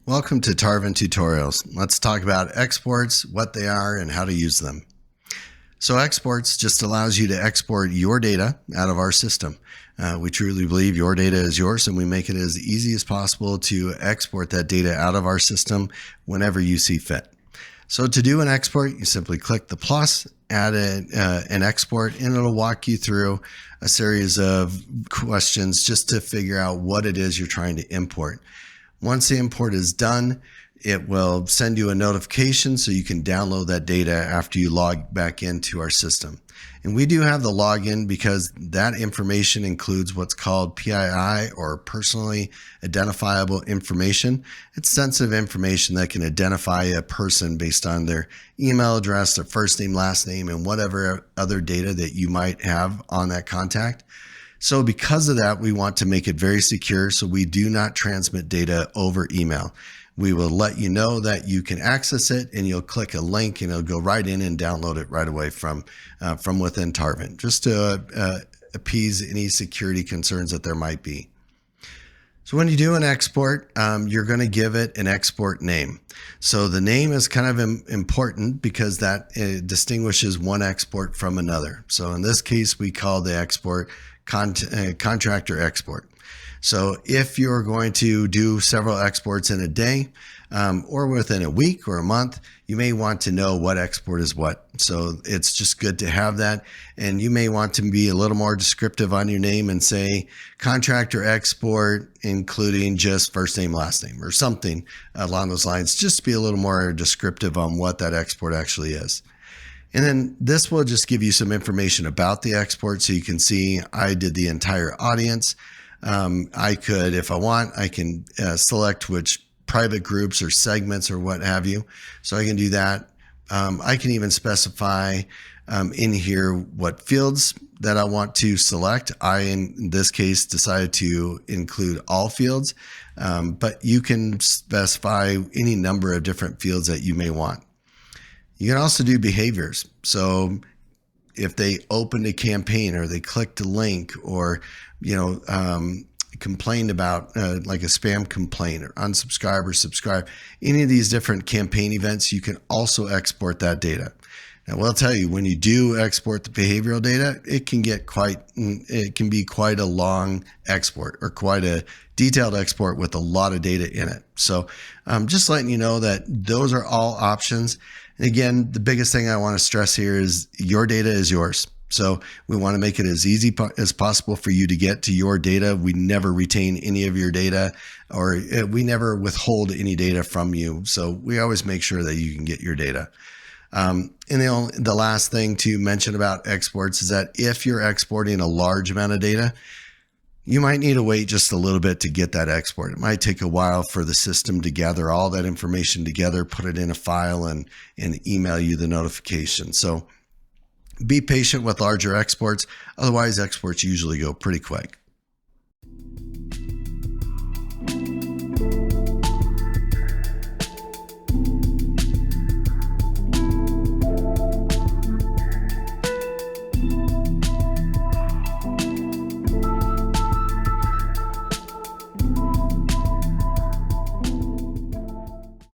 Welcome to Tarvin Tutorials. Let's talk about exports, what they are, and how to use them. So exports just allows you to export your data out of our system. We truly believe your data is yours, and we make it as easy as possible to export that data out of our system whenever you see fit. So to do an export, you simply click the plus, add an export, and it'll walk you through a series of questions just to figure out what it is you're trying to import. Once the import is done, it will send you a notification so you can download that data after you log back into our system. And we do have the login because that information includes what's called PII, or personally identifiable information. It's sensitive information that can identify a person based on their email address, their first name, last name, and whatever other data that you might have on that contact. So because of that, we want to make it very secure, so we do not transmit data over email. We will let you know that you can access it, and you'll click a link and it'll go right in and download it right away from within Tarvin, just to appease any security concerns that there might be. So when you do an export, you're going to give it an export name. So the name is kind of important because that distinguishes one export from another. So in this case, we call the export contractor export. So if you're going to do several exports in a day or within a week or a month, you may want to know what export is what. So it's just good to have that. And you may want to be a little more descriptive on your name and say contractor export, including just first name, last name, or something along those lines, just to be a little more descriptive on what that export actually is. And then this will just give you some information about the export, so you can see I did the entire audience. I could, if I want, I can select which private groups or segments or what have you. So I can do that. I can even specify in here what fields that I want to select. I, in this case, decided to include all fields, but you can specify any number of different fields that you may want. You can also do behaviors. So if they opened a campaign or they clicked a link or, complained about like a spam complaint or unsubscribe or subscribe, any of these different campaign events, you can also export that data. Now, I'll tell you, when you do export the behavioral data, it can be quite a long export or quite a detailed export with a lot of data in it. So just letting you know that those are all options. And again, the biggest thing I want to stress here is your data is yours. So we want to make it as easy as possible for you to get to your data. We never retain any of your data, or we never withhold any data from you. So we always make sure that you can get your data. And the last thing to mention about exports is that if you're exporting a large amount of data, you might need to wait just a little bit to get that export. It might take a while for the system to gather all that information together, put it in a file, and email you the notification. So be patient with larger exports. Otherwise, exports usually go pretty quick.